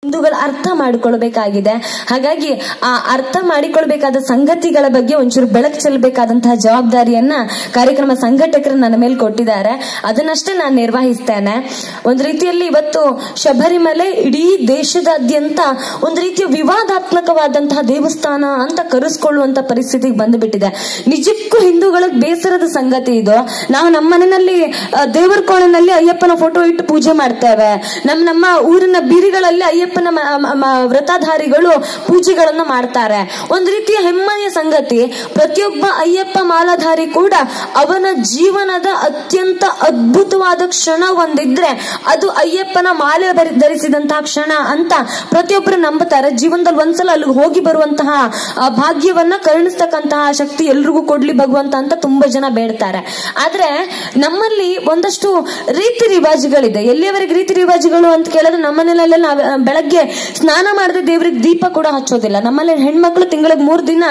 ಹಿಂದೂಗಳು ಅರ್ಥ ಮಾಡಿಕೊಳ್ಬೇಕಾಗಿದೆ. ಹಾಗಾಗಿ ಆ ಅರ್ಥ ಮಾಡಿಕೊಳ್ಬೇಕಾದ ಸಂಗತಿಗಳ ಬಗ್ಗೆ ಒಂಚೂರು ಬೆಳಕು ಚೆಲ್ಲಬೇಕಾದಂತಹ ಜವಾಬ್ದಾರಿಯನ್ನ ಕಾರ್ಯಕ್ರಮ ಸಂಘಟಕರು ನನ್ನ ಮೇಲೆ ಕೊಟ್ಟಿದ್ದಾರೆ. ಅದನ್ನಷ್ಟೇ ನಾನು ನಿರ್ವಹಿಸ್ತೇನೆ. ಒಂದು ರೀತಿಯಲ್ಲಿ ಇವತ್ತು ಶಬರಿಮಲೆ ಇಡೀ ದೇಶದಾದ್ಯಂತ ಒಂದು ರೀತಿಯ ವಿವಾದಾತ್ಮಕವಾದಂತಹ ದೇವಸ್ಥಾನ ಅಂತ ಕರೆಸ್ಕೊಳ್ಳುವಂತ ಪರಿಸ್ಥಿತಿಗೆ ಬಂದುಬಿಟ್ಟಿದೆ. ನಿಜಕ್ಕೂ ಹಿಂದೂಗಳಿಗೆ ಬೇಸರದ ಸಂಗತಿ ಇದು. ನಾವು ನಮ್ಮ ಮನೆಯಲ್ಲಿ ದೇವರ ಕೋಣೆನಲ್ಲಿ ಅಯ್ಯಪ್ಪನ ಫೋಟೋ ಇಟ್ಟು ಪೂಜೆ ಮಾಡ್ತೇವೆ. ನಮ್ಮ ಊರಿನ ಬೀರಿಗಳಲ್ಲಿ ಅಯ್ಯಪ್ಪನ ವ್ರತಧಾರಿಗಳು ಪೂಜೆಗಳನ್ನ ಮಾಡ್ತಾರೆ. ಒಂದು ರೀತಿಯ ಹೆಮ್ಮೆಯ ಸಂಗತಿ. ಪ್ರತಿಯೊಬ್ಬ ಅಯ್ಯಪ್ಪ ಮಾಲಾಧಾರಿ ಕೂಡ ಅವನ ಜೀವನದ ಅತ್ಯಂತ ಅದ್ಭುತವಾದ ಕ್ಷಣ ಒಂದಿದ್ರೆ ಅದು ಅಯ್ಯಪ್ಪನ ಮಾಲೆ ಧರಿಸಿದಂತಹ ಕ್ಷಣ ಅಂತ ಪ್ರತಿಯೊಬ್ಬರು ನಂಬುತ್ತಾರೆ. ಜೀವನದಲ್ಲಿ ಒಂದ್ಸಲ ಅಲ್ಲಿಗೆ ಹೋಗಿ ಬರುವಂತಹ ಭಾಗ್ಯವನ್ನ ಕರುಣಿಸ್ತಕ್ಕಂತಹ ಶಕ್ತಿ ಎಲ್ರಿಗೂ ಕೊಡ್ಲಿ ಭಗವಂತ ಅಂತ ತುಂಬಾ ಜನ ಬೇಡ್ತಾರೆ. ಆದ್ರೆ ನಮ್ಮಲ್ಲಿ ಒಂದಷ್ಟು ರೀತಿ ರಿವಾಜುಗಳಿದೆ. ಎಲ್ಲಿಯವರೆಗೆ ರೀತಿ ರಿವಾಜುಗಳು ಅಂತ ಕೇಳಿದ್ರೆ ನಮ್ಮನೆಲ್ಲ ಬೆಳಗ್ಗೆ ಸ್ನಾನ ಮಾಡದೆ ದೇವ್ರಿಗೆ ದೀಪ ಕೂಡ ಹಚ್ಚೋದಿಲ್ಲ. ನಮ್ಮಲ್ಲಿ ಹೆಣ್ಮಕ್ಳು ತಿಂಗಳಿಗೆ 3 ದಿನ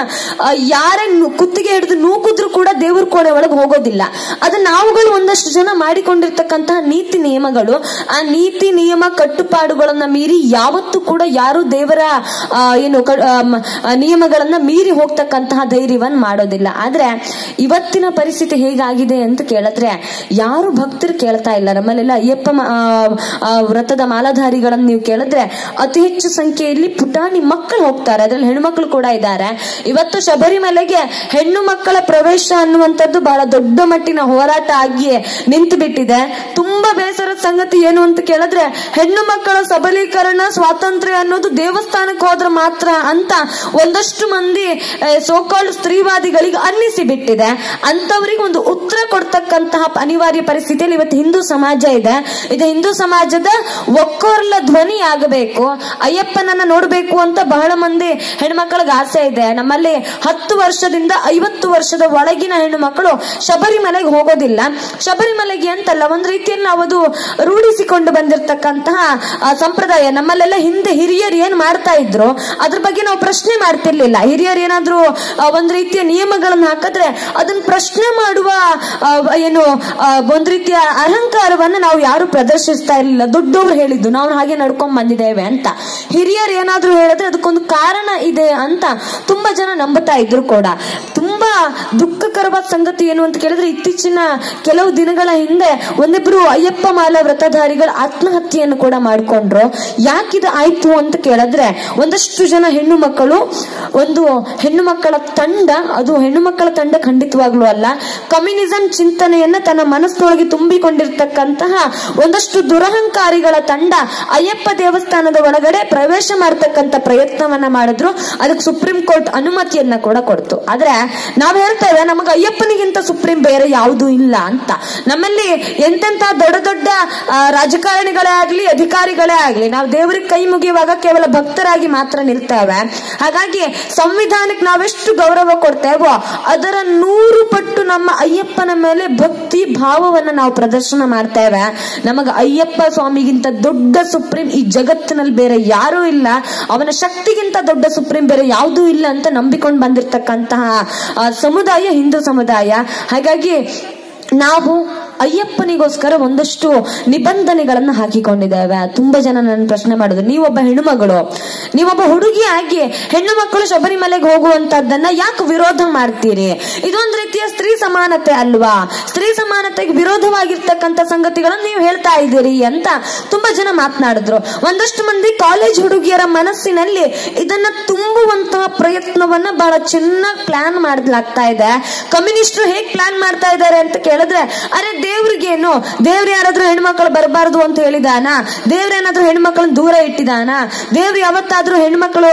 ಯಾರೇ ಕುತ್ತಿಗೆ ಹಿಡಿದು ನೂಕಿದ್ರು ಕೂಡ ದೇವ್ರ ಕೋಣೆ ಒಳಗೆ ಹೋಗೋದಿಲ್ಲ. ಅದು ನಾವುಗಳು ಒಂದಷ್ಟು ಜನ ಮಾಡಿಕೊಂಡಿರ್ತಕ್ಕಂತಹ ನೀತಿ ನಿಯಮಗಳು. ಆ ನೀತಿ ನಿಯಮ ಕಟ್ಟುಪಾಡುಗಳನ್ನ ಮೀರಿ ಯಾವತ್ತೂ ಕೂಡ ಯಾರು ದೇವರ ನಿಯಮಗಳನ್ನ ಮೀರಿ ಹೋಗ್ತಕ್ಕಂತಹ ಧೈರ್ಯವನ್ನ ಮಾಡೋದಿಲ್ಲ. ಆದ್ರೆ ಇವತ್ತಿನ ಪರಿಸ್ಥಿತಿ ಹೇಗಾಗಿದೆ ಅಂತ ಕೇಳಿದ್ರೆ ಯಾರು ಭಕ್ತರು ಕೇಳ್ತಾ ಇಲ್ಲ. ನಮ್ಮಲ್ಲೆಲ್ಲ ಅಯ್ಯಪ್ಪ ವ್ರತದ ಮಾಲಾಧಾರಿಗಳನ್ನ ನೀವು ಕೇಳಿದ್ರೆ ಅತಿ ಹೆಚ್ಚು ಸಂಖ್ಯೆಯಲ್ಲಿ ಪುಟಾಣಿ ಮಕ್ಕಳು ಹೋಗ್ತಾರೆ. ಅದ್ರಲ್ಲಿ ಹೆಣ್ಣು ಕೂಡ ಇದ್ದಾರೆ. ಇವತ್ತು ಶಬರಿಮಲೆಗೆ ಹೆಣ್ಣು ಮಕ್ಕಳ ಪ್ರವೇಶ ಅನ್ನುವಂಥದ್ದು ಬಹಳ ದೊಡ್ಡ ಮಟ್ಟಿನ ಹೋರಾಟ ಆಗಿ ನಿಂತು ಬಿಟ್ಟಿದೆ. ತುಂಬಾ ಬೇಸರದ ಸಂಗತಿ ಏನು ಅಂತ ಕೇಳಿದ್ರೆ ಹೆಣ್ಣು ಮಕ್ಕಳ ಸಬಲೀಕರಣ ಸ್ವಾತಂತ್ರ್ಯ ಅನ್ನೋದು ದೇವಸ್ಥಾನಕ್ಕೆ ಹೋದ್ರೆ ಮಾತ್ರ ಅಂತ ಒಂದಷ್ಟು ಮಂದಿ ಸೋಕಾಲ್ಡ್ ಸ್ತ್ರೀವಾದಿಗಳಿಗೆ ಅನ್ನಿಸಿ ಬಿಟ್ಟಿದೆ. ಅಂತವರಿಗೆ ಒಂದು ಉತ್ತರ ಕೊಡ್ತಕ್ಕಂತಹ ಅನಿವಾರ್ಯ ಪರಿಸ್ಥಿತಿಯಲ್ಲಿ ಇವತ್ತು ಹಿಂದೂ ಸಮಾಜ ಇದೆ. ಇದು ಹಿಂದೂ ಸಮಾಜದ ಒಕ್ಕೊರ್ಲ ಧ್ವನಿ ಆಗಬೇಕು. ಅಯ್ಯಪ್ಪನನ್ನ ನೋಡ್ಬೇಕು ಅಂತ ಬಹಳ ಮಂದಿ ಹೆಣ್ಮಕ್ಳಿಗೆ ಆಸೆ ಇದೆ. ನಮ್ಮಲ್ಲಿ 10 ವರ್ಷದಿಂದ 50 ವರ್ಷದ ಒಳಗಿನ ಹೆಣ್ಣು ಮಕ್ಕಳು ಶಬರಿಮಲೆಗೆ ಹೋಗೋದಿಲ್ಲ. ಶಬರಿಮಲೆಗೆ ಅಂತಲ್ಲ, ಒಂದ್ ರೀತಿಯಲ್ಲಿ ನಾವು ಅದು ರೂಢಿಸಿಕೊಂಡು ಬಂದಿರತಕ್ಕಂತಹ ಸಂಪ್ರದಾಯ. ನಮ್ಮಲ್ಲೆಲ್ಲ ಹಿಂದೆ ಹಿರಿಯರು ಏನ್ ಮಾಡ್ತಾ ಇದ್ರು ಅದ್ರ ಬಗ್ಗೆ ನಾವು ಪ್ರಶ್ನೆ ಮಾಡ್ತಿರ್ಲಿಲ್ಲ. ಹಿರಿಯರು ಏನಾದ್ರು ಒಂದ್ ರೀತಿಯ ನಿಯಮಗಳನ್ನ ಹಾಕಿದ್ರೆ ಅದನ್ನ ಪ್ರಶ್ನೆ ಮಾಡುವ ಒಂದ್ ರೀತಿಯ ಅಹಂಕಾರವನ್ನ ನಾವು ಯಾರು ಪ್ರದರ್ಶಿಸ್ತಾ ಇರಲಿಲ್ಲ. ದೊಡ್ಡವರು ಹೇಳಿದ್ದು ನಾವು ಹಾಗೆ ನಡ್ಕೊಂಡ್ ಬಂದಿದ್ದೇವೆ ಅಂತ. ಹಿರಿಯರು ಏನಾದ್ರು ಹೇಳಿದ್ರೆ ಅದಕ್ಕೊಂದು ಕಾರಣ ಇದೆ ಅಂತ ತುಂಬಾ ಜನ ನಂಬುತ್ತಾ ಇದ್ರು ಕೂಡ. ತುಂಬಾ ದುಃಖಕರವಾದ ಸಂಗತಿ ಏನು ಅಂತ ಕೇಳಿದ್ರೆ ಇತ್ತೀಚಿನ ಕೆಲವು ದಿನಗಳ ಹಿಂದೆ ಒಂದಿಬ್ರು ಅಯ್ಯಪ್ಪ ಮಾಲಾ ವ್ರತಧಾರಿಗಳು ಆತ್ಮಹತ್ಯೆಯನ್ನು ಕೂಡ ಮಾಡ್ಕೊಂಡ್ರು. ಯಾಕಿದು ಆಯ್ತು ಅಂತ ಕೇಳಿದ್ರೆ ಒಂದಷ್ಟು ಜನ ಹೆಣ್ಣು ಮಕ್ಕಳು, ಒಂದು ಹೆಣ್ಣು ಮಕ್ಕಳ ತಂಡ, ಅದು ಹೆಣ್ಣು ಮಕ್ಕಳ ತಂಡ ಖಂಡಿತವಾಗ್ಲೂ ಅಲ್ಲ, ಕಮ್ಯುನಿಸಂ ಚಿಂತನೆಯನ್ನ ತನ್ನ ಮನಸ್ಸೊಳಗೆ ತುಂಬಿಕೊಂಡಿರ್ತಕ್ಕಂತಹ ಒಂದಷ್ಟು ದುರಹಂಕಾರಿಗಳ ತಂಡ ಅಯ್ಯಪ್ಪ ದೇವಸ್ಥಾನದ ಒಳಗಡೆ ಪ್ರವೇಶ ಮಾಡತಕ್ಕಂತ ಪ್ರಯತ್ನವನ್ನ ಮಾಡಿದ್ರು. ಅದಕ್ಕೆ ಸುಪ್ರೀಂ ಕೋರ್ಟ್ ಅನುಮತಿಯನ್ನ ಕೂಡ ಕೊಡ್ತು. ಆದ್ರೆ ನಾವ್ ಹೇಳ್ತೇವೆ ನಮಗೆ ಅಯ್ಯಪ್ಪನಿಗಿಂತ ಸುಪ್ರೀಂ ಬೇರೆ ಯಾವುದೂ ಇಲ್ಲ ಅಂತ. ನಮ್ಮಲ್ಲಿ ಎಂತೆಂತ ದೊಡ್ಡ ದೊಡ್ಡ ರಾಜಕಾರಣಿಗಳೇ ಆಗ್ಲಿ ಅಧಿಕಾರಿಗಳೇ ಆಗ್ಲಿ ನಾವು ದೇವರಿಗೆ ಕೈ ಮುಗಿಯುವಾಗ ಕೇವಲ ಭಕ್ತರಾಗಿ ಮಾತ್ರ ನಿಲ್ತೇವೆ. ಹಾಗಾಗಿ ಸಂವಿಧಾನಕ್ಕೆ ನಾವೆಷ್ಟು ಗೌರವ ಕೊಡ್ತೇವೋ ಅದರ 100 ಪಟ್ಟು ನಮ್ಮ ಅಯ್ಯಪ್ಪನ ಮೇಲೆ ಭಕ್ತಿ ಭಾವವನ್ನ ನಾವು ಪ್ರದರ್ಶನ ಮಾಡ್ತೇವೆ. ನಮಗೆ ಅಯ್ಯಪ್ಪ ಸ್ವಾಮಿಗಿಂತ ದೊಡ್ಡ ಸುಪ್ರೀಂ ಈ ಜಗತ್ತಿನಲ್ಲಿ ಬೇರೆ ಯಾರೂ ಇಲ್ಲ, ಅವನ ಶಕ್ತಿಗಿಂತ ದೊಡ್ಡ ಸುಪ್ರೀಂ ಬೇರೆ ಯಾವುದೂ ಇಲ್ಲ ಅಂತ ನಂಬಿಕೊಂಡು ಬಂದಿರತಕ್ಕಂತಹ ಸಮುದಾಯ ಹಿಂದೂ ಸಮುದಾಯ. ಹಾಗಾಗಿ ನಾವು ಅಯ್ಯಪ್ಪನಿಗೋಸ್ಕರ ಒಂದಷ್ಟು ನಿಬಂಧನೆಗಳನ್ನ ಹಾಕಿಕೊಂಡಿದ್ದೇವೆ. ತುಂಬಾ ಜನ ನನ್ನ ಪ್ರಶ್ನೆ ಮಾಡಿದ್ರು, ನೀವೊಬ್ಬ ಹೆಣ್ಣುಮಗಳು, ನೀವೊಬ್ಬ ಹುಡುಗಿ ಆಗಿ ಹೆಣ್ಣು ಮಕ್ಕಳು ಶಬರಿಮಲೆಗೆ ಹೋಗುವಂತದ್ದನ್ನ ಯಾಕೆ ವಿರೋಧ ಮಾಡ್ತೀರಿ? ಇದೊಂದು ರೀತಿಯ ಸ್ತ್ರೀ ಸಮಾನತೆ ಅಲ್ವಾ? ಸ್ತ್ರೀ ಸಮಾನತೆಗೆ ವಿರೋಧವಾಗಿರ್ತಕ್ಕಂಥ ಸಂಗತಿಗಳನ್ನು ನೀವು ಹೇಳ್ತಾ ಇದ್ದೀರಿ ಅಂತ ತುಂಬಾ ಜನ ಮಾತನಾಡಿದ್ರು. ಒಂದಷ್ಟು ಮಂದಿ ಕಾಲೇಜ್ ಹುಡುಗಿಯರ ಮನಸ್ಸಿನಲ್ಲಿ ಇದನ್ನ ತುಂಬುವಂತಹ ಪ್ರಯತ್ನವನ್ನ ಬಹಳ ಚೆನ್ನಾಗಿ ಪ್ಲಾನ್ ಮಾಡಲಾಗ್ತಾ ಇದೆ. ಕಮ್ಯುನಿಸ್ಟರು ಹೇಗ್ ಪ್ಲಾನ್ ಮಾಡ್ತಾ ಇದ್ದಾರೆ ಅಂತ ಕೇಳಿದ್ರೆ, ಅರೆ ದೇವ್ರಿಗೇನು, ದೇವ್ರು ಯಾರಾದ್ರೂ ಹೆಣ್ಮಕ್ಳು ಬರಬಾರದು ಅಂತ ಹೇಳಿದಾನ? ದೇವ್ರೇನಾದ್ರೂ ಹೆಣ್ಮಕ್ಳನ್ನ ದೂರ ಇಟ್ಟಿದಾನ? ದೇವ್ರು ಯಾವತ್ತಾದ್ರೂ ಹೆಣ್ಮಕ್ಳು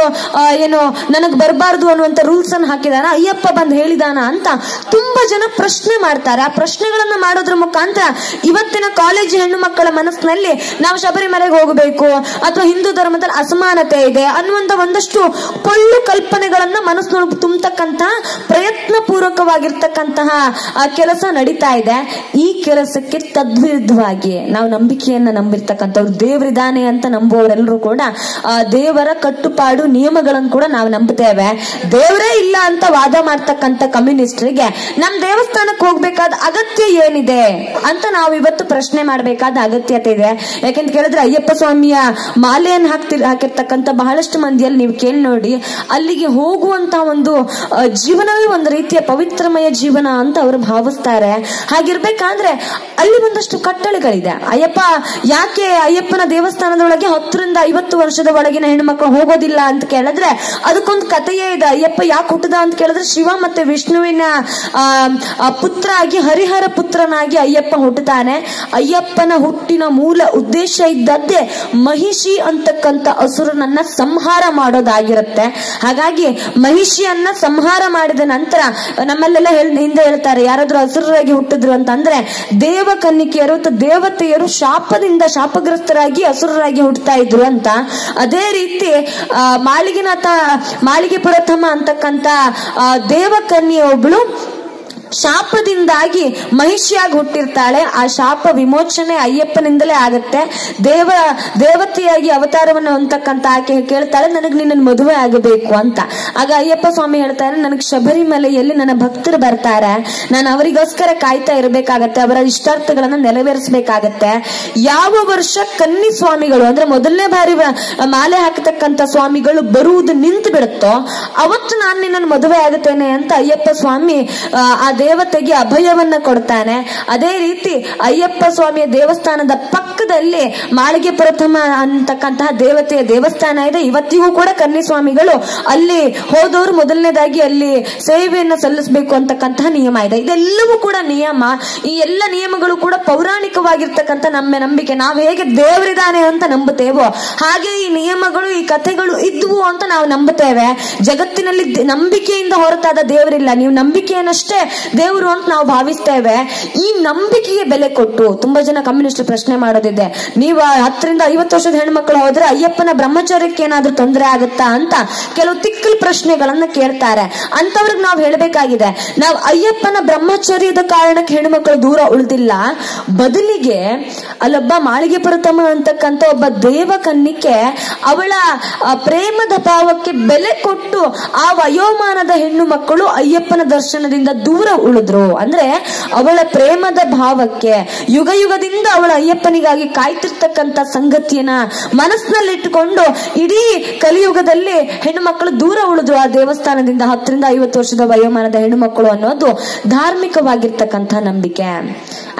ನನಗ್ ಬರಬಾರದು ಅನ್ನುವಂತ ರೂಲ್ಸ್ ಅನ್ನು ಹಾಕಿದಾನ? ಅಯ್ಯಪ್ಪ ಬಂದ್ ಹೇಳಿದಾನ ಅಂತ ತುಂಬಾ ಜನ ಪ್ರಶ್ನೆ ಮಾಡ್ತಾರೆ. ಆ ಪ್ರಶ್ನೆಗಳನ್ನ ಮಾಡೋದ್ರ ಮುಖಾಂತರ ಇವತ್ತಿನ ಕಾಲೇಜ್ ಹೆಣ್ಣು ಮಕ್ಕಳ ಮನಸ್ಸಿನಲ್ಲಿ ನಾವು ಶಬರಿಮಲೆಗೆ ಹೋಗಬೇಕು ಅಥವಾ ಹಿಂದೂ ಧರ್ಮದಲ್ಲಿ ಅಸಮಾನತೆ ಇದೆ ಅನ್ನುವಂತ ಒಂದಷ್ಟು ಪೊಳ್ಳು ಕಲ್ಪನೆಗಳನ್ನ ಮನಸ್ಸಿನೊಳಗೆ ತುಂಬತಕ್ಕಂತಹ ಪ್ರಯತ್ನ ಪೂರ್ವಕವಾಗಿರ್ತಕ್ಕಂತಹ ಕೆಲಸ ನಡೀತಾ ಇದೆ. ಈ ಕೆಲಸಕ್ಕೆ ತದ್ವಿರುದ್ಧವಾಗಿ ನಾವು ನಂಬಿಕೆಯನ್ನ ನಂಬಿರ್ತಕ್ಕಂಥವ್ರು, ದೇವರಿದ್ದಾನೆ ಅಂತ ನಂಬುವವರೆಲ್ಲರೂ ಕೂಡ ದೇವರ ಕಟ್ಟುಪಾಡು ನಿಯಮಗಳನ್ನು ಕೂಡ ನಾವು ನಂಬುತ್ತೇವೆ. ದೇವರೇ ಇಲ್ಲ ಅಂತ ವಾದ ಮಾಡ್ತಕ್ಕಂಥ ಕಮ್ಯುನಿಸ್ಟರಿಗೆ ನಮ್ ದೇವಸ್ಥಾನಕ್ಕೆ ಹೋಗ್ಬೇಕಾದ ಅಗತ್ಯ ಏನಿದೆ ಅಂತ ನಾವು ಇವತ್ತು ಪ್ರಶ್ನೆ ಮಾಡಬೇಕಾದ ಅಗತ್ಯತೆ ಇದೆ. ಯಾಕೆಂತ ಕೇಳಿದ್ರೆ ಅಯ್ಯಪ್ಪ ಸ್ವಾಮಿಯ ಮಾಲೆಯನ್ನು ಹಾಕಿರ್ತಕ್ಕಂಥ ಬಹಳಷ್ಟು ಮಂದಿಯಲ್ಲಿ ನೀವು ಕೇಳಿ ನೋಡಿ, ಅಲ್ಲಿಗೆ ಹೋಗುವಂತ ಒಂದು ಜೀವನವೇ ಒಂದು ರೀತಿಯ ಪವಿತ್ರಮಯ ಜೀವನ ಅಂತ ಅವರು ಭಾವಿಸ್ತಾರೆ. ಹಾಗಿರ್ಬೇಕಾದ್ರೆ ಅಲ್ಲಿ ಒಂದಷ್ಟು ಕಟ್ಟಳೆಗಳಿದೆ. ಯಾಕೆ ಅಯ್ಯಪ್ಪನ ದೇವಸ್ಥಾನದೊಳಗೆ 10 ರಿಂದ 50 ವರ್ಷದ ಒಳಗಿನ ಹೆಣ್ಣುಮಕ್ಕಳು ಹೋಗೋದಿಲ್ಲ ಅಂತ ಕೇಳಿದ್ರೆ ಅದಕ್ಕೊಂದು ಕಥೆಯೇ ಇದೆ. ಅಯ್ಯಪ್ಪ ಯಾಕೆ ಹುಟ್ಟದ ಅಂತ ಕೇಳಿದ್ರೆ ಶಿವ ಮತ್ತೆ ವಿಷ್ಣುವಿನ ಪುತ್ರ ಆಗಿ ಹರಿಹರ ಪುತ್ರನಾಗಿ ಅಯ್ಯಪ್ಪ ಹುಟ್ಟುತ್ತಾನೆ. ಅಯ್ಯಪ್ಪನ ಹುಟ್ಟಿನ ಮೂಲ ಉದ್ದೇಶ ಇದ್ದದ್ದೇ ಮಹಿಷಿ ಅಂತಕ್ಕಂಥ ಅಸುರನನ್ನ ಸಂಹಾರ ಮಾಡೋದಾಗಿರುತ್ತೆ. ಹಾಗಾಗಿ ಮಹಿಷಿಯನ್ನ ಸಂಹಾರ ಮಾಡಿದ ನಂತರ ನಮ್ಮಲ್ಲೆಲ್ಲ ಹಿಂದೆ ಹೇಳ್ತಾರೆ, ಯಾರಾದ್ರೂ ಅಸುರರಾಗಿ ಹುಟ್ಟಿದ್ರು ಅಂತಂದ್ರೆ ದೇವಕನ್ನಿಕೆಯರು ದೇವತೆಯರು ಶಾಪಗ್ರಸ್ತರಾಗಿ ಅಸುರರಾಗಿ ಹುಟ್ಟುತ್ತಾ ಇದ್ರು ಅಂತ. ಅದೇ ರೀತಿ ಮಾಳಿಗೆ ಪ್ರಥಮ ಅಂತಕ್ಕಂಥ ದೇವಕನ್ಯೆ ಒಬ್ಳು ಶಾಪದಿಂದಾಗಿ ಮಹಿಷಿಯಾಗಿ ಹುಟ್ಟಿರ್ತಾಳೆ. ಆ ಶಾಪ ವಿಮೋಚನೆ ಅಯ್ಯಪ್ಪನಿಂದಲೇ ಆಗತ್ತೆ. ದೇವತೆಯಾಗಿ ಅವತಾರವನ್ನು ಹೊಂದತಕ್ಕಂತ ಆಕೆ ಕೇಳ್ತಾಳೆ, ನನಗ್ ನಿನ್ನ ಮದುವೆ ಆಗಬೇಕು ಅಂತ. ಆಗ ಅಯ್ಯಪ್ಪ ಸ್ವಾಮಿ ಹೇಳ್ತಾರೆ, ನನಗ್ ಶಬರಿಮಲೆಯಲ್ಲಿ ನನ್ನ ಭಕ್ತರು ಬರ್ತಾರೆ, ನಾನು ಅವರಿಗೋಸ್ಕರ ಕಾಯ್ತಾ ಇರಬೇಕಾಗತ್ತೆ, ಅವರ ಇಷ್ಟಾರ್ಥಗಳನ್ನ ನೆರವೇರಿಸಬೇಕಾಗತ್ತೆ. ಯಾವ ವರ್ಷ ಕನ್ನಿ ಸ್ವಾಮಿಗಳು ಅಂದ್ರೆ ಮೊದಲನೇ ಬಾರಿ ಮಾಲೆ ಹಾಕತಕ್ಕಂತ ಸ್ವಾಮಿಗಳು ಬರುವುದು ನಿಂತು ಬಿಡುತ್ತೋ ಅವತ್ತು ನಾನು ನಿನ್ನನ್ನು ಮದುವೆ ಆಗುತ್ತೇನೆ ಅಂತ ಅಯ್ಯಪ್ಪ ಸ್ವಾಮಿ ಆ ದೇವತೆಗೆ ಅಭಯವನ್ನ ಕೊಡ್ತಾನೆ. ಅದೇ ರೀತಿ ಅಯ್ಯಪ್ಪ ಸ್ವಾಮಿಯ ದೇವಸ್ಥಾನದ ಪಕ್ಕದಲ್ಲಿ ಮಾಳಿಗೆ ಪ್ರಥಮ ಅಂತಕ್ಕಂತಹ ದೇವತೆಯ ದೇವಸ್ಥಾನ ಇದೆ. ಇವತ್ತಿಗೂ ಕೂಡ ಕನ್ನಿ ಸ್ವಾಮಿಗಳು ಅಲ್ಲಿ ಹೋದವರು ಮೊದಲನೇದಾಗಿ ಅಲ್ಲಿ ಸೇವೆಯನ್ನ ಸಲ್ಲಿಸಬೇಕು ಅಂತಕ್ಕಂತಹ ನಿಯಮ ಇದೆ. ಇದೆಲ್ಲವೂ ಕೂಡ ನಿಯಮ. ಈ ಎಲ್ಲ ನಿಯಮಗಳು ಕೂಡ ಪೌರಾಣಿಕವಾಗಿರ್ತಕ್ಕಂಥ ನಮ್ಮ ನಂಬಿಕೆ. ನಾವು ಹೇಗೆ ದೇವರಿದ್ದಾನೆ ಅಂತ ನಂಬುತ್ತೇವೋ ಹಾಗೆ ಈ ನಿಯಮಗಳು ಈ ಕಥೆಗಳು ಇದ್ವು ಅಂತ ನಾವು ನಂಬುತ್ತೇವೆ. ಜಗತ್ತಿನಲ್ಲಿ ನಂಬಿಕೆಯಿಂದ ಹೊರತಾದ ದೇವರಿಲ್ಲ. ನೀವು ನಂಬಿಕೆಯನ್ನಷ್ಟೇ ದೇವರು ಅಂತ ನಾವು ಭಾವಿಸ್ತೇವೆ. ಈ ನಂಬಿಕೆಗೆ ಬೆಲೆ ಕೊಟ್ಟು ತುಂಬಾ ಜನ ಕಮ್ಯುನಿಸ್ಟ್ ಪ್ರಶ್ನೆ ಮಾಡೋದಿದೆ, ನೀವು 10 ರಿಂದ 50 ವರ್ಷದ ಹೆಣ್ಮಕ್ಳು ಹೋದ್ರೆ ಅಯ್ಯಪ್ಪನ ಬ್ರಹ್ಮಚರ್ಯಕ್ಕೆ ಏನಾದ್ರೂ ತೊಂದರೆ ಆಗುತ್ತಾ ಅಂತ ಕೆಲವು ತಿಕ್ಕಲ್ ಪ್ರಶ್ನೆಗಳನ್ನ ಕೇಳ್ತಾರೆ. ಅಂತವ್ರಿಗೆ ನಾವು ಹೇಳಬೇಕಾಗಿದೆ, ನಾವು ಅಯ್ಯಪ್ಪನ ಬ್ರಹ್ಮಚರ್ಯದ ಕಾರಣಕ್ಕೆ ಹೆಣ್ಮಕ್ಳು ದೂರ ಉಳಿದಿಲ್ಲ, ಬದಲಿಗೆ ಅಲ್ಲೊಬ್ಬ ಮಾಳಿಗೆ ಪ್ರಥಮ ಅಂತಕ್ಕಂಥ ಒಬ್ಬ ದೇವಕನ್ನಿಕೆ ಅವಳ ಪ್ರೇಮದ ಭಾವಕ್ಕೆ ಬೆಲೆ ಕೊಟ್ಟು ಆ ವಯೋಮಾನದ ಹೆಣ್ಣು ಮಕ್ಕಳು ಅಯ್ಯಪ್ಪನ ದರ್ಶನದಿಂದ ದೂರ ಉಳಿದ್ರು. ಅಂದ್ರೆ ಅವಳ ಪ್ರೇಮದ ಭಾವಕ್ಕೆ ಯುಗ ಯುಗದಿಂದ ಅವಳ ಅಯ್ಯಪ್ಪನಿಗಾಗಿ ಕಾಯ್ತಿರ್ತಕ್ಕಂಥ ಸಂಗತಿಯನ್ನ ಮನಸ್ಸಿನಲ್ಲಿಟ್ಟುಕೊಂಡು ಇಡೀ ಕಲಿಯುಗದಲ್ಲಿ ಹೆಣ್ಣು ಮಕ್ಕಳು ದೂರ ಉಳಿದ್ರು ಆ ದೇವಸ್ಥಾನದಿಂದ. 10 ರಿಂದ 50 ವರ್ಷದ ವಯೋಮಾನದ ಹೆಣ್ಣು ಮಕ್ಕಳು ಅನ್ನೋದು ಧಾರ್ಮಿಕವಾಗಿರ್ತಕ್ಕಂಥ ನಂಬಿಕೆ.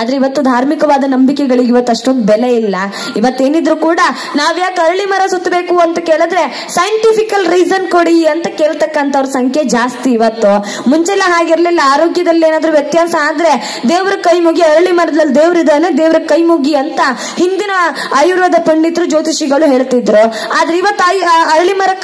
ಆದ್ರೆ ಇವತ್ತು ಧಾರ್ಮಿಕವಾದ ನಂಬಿಕೆಗಳಿಗೆ ಇವತ್ತು ಅಷ್ಟೊಂದು ಬೆಲೆ ಇಲ್ಲ. ಇವತ್ತೇನಿದ್ರು ಕೂಡ ನಾವ್ಯಾಕೆ ಅರಳಿ ಮರ ಸುತ್ತಬೇಕು ಅಂತ ಕೇಳಿದ್ರೆ ಸೈಂಟಿಫಿಕಲ್ ರೀಸನ್ ಕೊಡಿ ಅಂತ ಕೇಳ್ತಕ್ಕಂಥವ್ರ ಸಂಖ್ಯೆ ಜಾಸ್ತಿ ಇವತ್ತು. ಮುಂಚೆಲ್ಲ ಹಾಗಿರ್ಲಿಲ್ಲ. ಆರೋಗ್ಯದಲ್ಲಿ ಏನಾದ್ರೂ ವ್ಯತ್ಯಾಸ ಆದ್ರೆ ದೇವ್ರ ಕೈ ಮುಗಿ, ಅರಳಿ ಮರದಲ್ಲಿ ದೇವ್ರಿದ್ದಾನೆ ದೇವ್ರ ಕೈ ಮುಗಿ ಅಂತ ಹಿಂದಿನ ಆಯುರ್ವೇದ ಪಂಡಿತರು ಜ್ಯೋತಿಷಿಗಳು ಹೇಳ್ತಿದ್ರು. ಆದ್ರೆ ಇವತ್ತು ಅರಳಿ ಮರ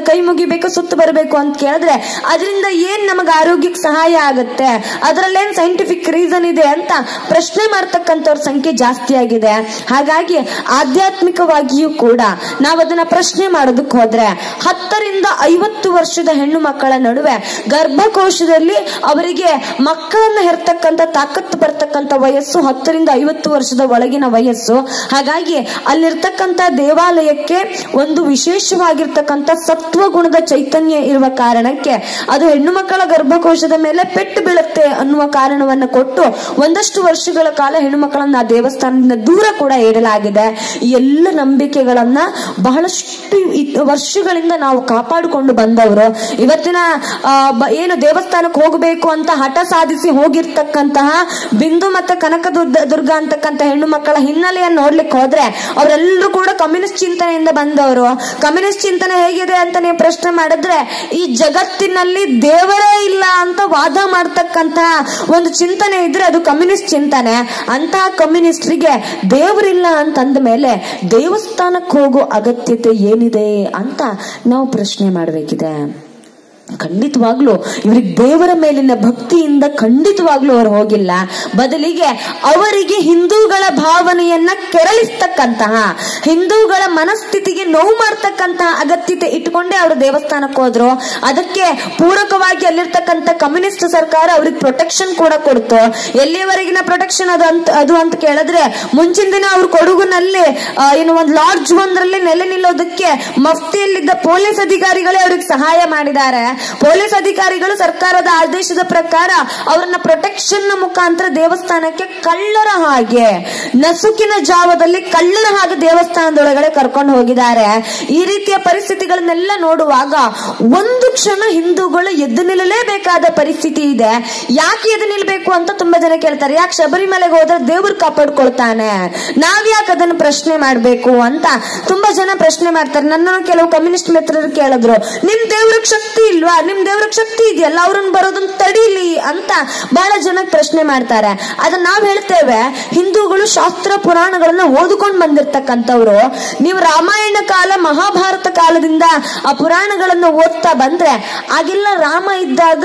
ಕೈ ಮುಗಿಬೇಕು, ಸುತ್ತು ಬರಬೇಕು ಅಂತ ಕೇಳಿದ್ರೆ ಅದರಿಂದ ಏನ್ ನಮಗ ಆರೋಗ್ಯಕ್ಕೆ ಸಹಾಯ ಆಗುತ್ತೆ, ಅದ್ರಲ್ಲೇನ್ ಸೈಂಟಿಫಿಕ್ ರೀಸನ್ ಇದೆ ಅಂತ ಪ್ರಶ್ನೆ ಮಾಡ್ತಕ್ಕಂಥವ್ರ ಸಂಖ್ಯೆ ಜಾಸ್ತಿ ಆಗಿದೆ. ಹಾಗಾಗಿ ಆಧ್ಯಾತ್ಮಿಕವಾಗಿಯೂ ಕೂಡ ನಾವು ಅದನ್ನ ಪ್ರಶ್ನೆ ಮಾಡೋದಕ್ಕೆ ಹೋದ್ರೆ 10 ರಿಂದ 50 ವರ್ಷದ ಹೆಣ್ಣು ಮಕ್ಕಳ ನಡುವೆ ಗರ್ಭಕೋಶದಲ್ಲಿ ಅವರಿಗೆ ಮಕ್ಕಳನ್ನ ಹೆರ್ತಕ್ಕಂಥ ತಾಕತ್ತು ಬರ್ತಕ್ಕಂಥ ವಯಸ್ಸು 10 ರಿಂದ 50 ವರ್ಷದ ಒಳಗಿನ ವಯಸ್ಸು. ಹಾಗಾಗಿ ಅಲ್ಲಿರ್ತಕ್ಕಂಥ ದೇವಾಲಯಕ್ಕೆ ಒಂದು ವಿಶೇಷವಾಗಿರ್ತಕ್ಕಂಥ ಸತ್ವಗುಣದ ಚೈತನ್ಯ ಇರುವ ಕಾರಣಕ್ಕೆ ಅದು ಹೆಣ್ಣು ಮಕ್ಕಳ ಗರ್ಭಕೋಶದ ಮೇಲೆ ಪೆಟ್ಟು ಬೀಳುತ್ತೆ ಅನ್ನುವ ಕಾರಣವನ್ನು ಕೊಟ್ಟು ಒಂದಷ್ಟು ವರ್ಷಗಳ ಕಾಲ ಹೆಣ್ಣು ಮಕ್ಕಳನ್ನ ಆ ದೇವಸ್ಥಾನದಿಂದ ದೂರ ಕೂಡ ಇಡಲಾಗಿದೆ. ಈ ಎಲ್ಲ ನಂಬಿಕೆಗಳನ್ನ ಬಹಳಷ್ಟು ವರ್ಷಗಳಿಂದ ನಾವು ಕಾಪಾಡಿಕೊಂಡು ಬಂದವರು. ಇವತ್ತಿನ ಏನು ದೇವಸ್ಥಾನಕ್ಕೆ ಹೋಗಬೇಕು ಅಂತ ಹಠ ಸಾಧಿಸಿ ಹೋಗಿರ್ತಕ್ಕಂತಹ ಬಿಂದು ಮತ್ತೆ ಕನಕ ದುರ್ಗ ಅಂತಕ್ಕಂಥ ಹೆಣ್ಣು ಮಕ್ಕಳ ಹಿನ್ನೆಲೆಯನ್ನು ನೋಡ್ಲಿಕ್ಕೆ ಹೋದ್ರೆ ಅವರೆಲ್ಲರೂ ಕೂಡ ಕಮ್ಯುನಿಸ್ಟ್ ಚಿಂತನೆಯಿಂದ ಬಂದವರು. ಕಮ್ಯುನಿಸ್ಟ್ ಚಿಂತನೆ ಹೇಗಿದೆ ಅಂತ ನೀವು ಪ್ರಶ್ನೆ ಮಾಡಿದ್ರೆ ಈ ಜಗತ್ತಿನಲ್ಲಿ ದೇವರೇ ಇಲ್ಲ ಅಂತ ವಾದ ಮಾಡ್ತಕ್ಕಂತಹ ಒಂದು ಚಿಂತನೆ ಇದ್ರೆ ಅದು ಕಮ್ಯುನಿಸ್ಟ್ ಚಿಂತನೆ. ಅಂತಹ ಕಮ್ಯುನಿಸ್ಟ್ರಿಗೆ ದೇವರಿಲ್ಲ ಅಂತಂದ ಮೇಲೆ ದೇವಸ್ಥಾನಕ್ಕೆ ಹೋಗೋ ಅಗತ್ಯತೆ ಏನಿದೆ ಅಂತ ನಾವು ಪ್ರಶ್ನೆ ಮಾಡಬೇಕಿದೆ. ಖಂಡಿತವಾಗ್ಲೂ ಇವ್ರಿಗೆ ದೇವರ ಮೇಲಿನ ಭಕ್ತಿಯಿಂದ ಖಂಡಿತವಾಗ್ಲೂ ಅವರು ಹೋಗಿಲ್ಲ. ಬದಲಿಗೆ ಅವರಿಗೆ ಹಿಂದೂಗಳ ಭಾವನೆಯನ್ನ ಕೆರಳಿಸ್ತಕ್ಕಂತಹ, ಹಿಂದೂಗಳ ಮನಸ್ಥಿತಿಗೆ ನೋವು ಮಾಡ್ತಕ್ಕಂತಹ ಅಗತ್ಯತೆ ಇಟ್ಕೊಂಡೇ ಅವರು ದೇವಸ್ಥಾನಕ್ಕೆ ಹೋದ್ರು. ಅದಕ್ಕೆ ಪೂರಕವಾಗಿ ಅಲ್ಲಿರ್ತಕ್ಕಂಥ ಕಮ್ಯುನಿಸ್ಟ್ ಸರ್ಕಾರ ಅವ್ರಿಗೆ ಪ್ರೊಟೆಕ್ಷನ್ ಕೂಡ ಕೊಡ್ತು. ಎಲ್ಲಿವರೆಗಿನ ಪ್ರೊಟೆಕ್ಷನ್ ಅದು ಅಂತ ಕೇಳಿದ್ರೆ, ಮುಂಚಿನ ದಿನ ಅವ್ರು ಕೊಡಗುನಲ್ಲಿ ಒಂದು ಲಾಡ್ಜ್ ಒಂದರಲ್ಲಿ ನೆಲೆ ನಿಲ್ಲೋದಕ್ಕೆ ಮಫ್ತಿಯಲ್ಲಿದ್ದ ಪೊಲೀಸ್ ಅಧಿಕಾರಿಗಳೇ ಅವ್ರಿಗೆ ಸಹಾಯ ಮಾಡಿದ್ದಾರೆ. ಪೊಲೀಸ್ ಅಧಿಕಾರಿಗಳು ಸರ್ಕಾರದ ಆದೇಶದ ಪ್ರಕಾರ ಅವರನ್ನ ಪ್ರೊಟೆಕ್ಷನ್ ಮುಖಾಂತರ ದೇವಸ್ಥಾನಕ್ಕೆ ಕಳ್ಳರ ಹಾಗೆ, ನಸುಕಿನ ಜಾವದಲ್ಲಿ ಕಳ್ಳರ ಹಾಗೆ ದೇವಸ್ಥಾನದೊಳಗಡೆ ಕರ್ಕೊಂಡು ಹೋಗಿದ್ದಾರೆ. ಈ ರೀತಿಯ ಪರಿಸ್ಥಿತಿಗಳನ್ನೆಲ್ಲ ನೋಡುವಾಗ ಒಂದು ಕ್ಷಣ ಹಿಂದೂಗಳು ಎದ್ದು ನಿಲ್ಲಲೇಬೇಕಾದ ಪರಿಸ್ಥಿತಿ ಇದೆ. ಯಾಕೆ ಎದ್ದು ನಿಲ್ಬೇಕು ಅಂತ ತುಂಬಾ ಜನ ಕೇಳ್ತಾರೆ. ಯಾಕೆ ಶಬರಿಮಲೆಗೆ ಹೋದ್ರೆ ದೇವ್ರು ಕಾಪಾಡ್ಕೊಳ್ತಾನೆ, ನಾವ್ಯಾಕೆ ಅದನ್ನ ಪ್ರಶ್ನೆ ಮಾಡ್ಬೇಕು ಅಂತ ತುಂಬಾ ಜನ ಪ್ರಶ್ನೆ ಮಾಡ್ತಾರೆ. ನನ್ನನ್ನು ಕೆಲವು ಕಮ್ಯುನಿಸ್ಟ್ ಮಿತ್ರರು ಕೇಳಿದ್ರು, ನಿಮ್ ದೇವ್ರಿಗೆ ಶಕ್ತಿ ಇಲ್ವಾ, ನಿಮ್ ದೇವ್ರಿಗೆ ಶಕ್ತಿ ಇದೆಯಲ್ಲ, ಅವ್ರನ್ನ ಬರೋದನ್ನ ತಡೀಲಿ ಅಂತ ಬಹಳ ಜನ ಪ್ರಶ್ನೆ ಮಾಡ್ತಾರೆ. ಅದನ್ನ ನಾವ್ ಹೇಳ್ತೇವೆ, ಹಿಂದೂಗಳು ಶಾಸ್ತ್ರ ಪುರಾಣಗಳನ್ನ ಓದ್ಕೊಂಡು ಬಂದಿರ್ತಕ್ಕಂಥವ್ರು. ನೀವು ರಾಮಾಯಣ ಕಾಲ ಮಹಾಭಾರತ ಕಾಲದಿಂದ ಆ ಪುರಾಣಗಳನ್ನು ಓದ್ತಾ ಬಂದ್ರೆ, ಆಗೆಲ್ಲ ರಾಮ ಇದ್ದಾಗ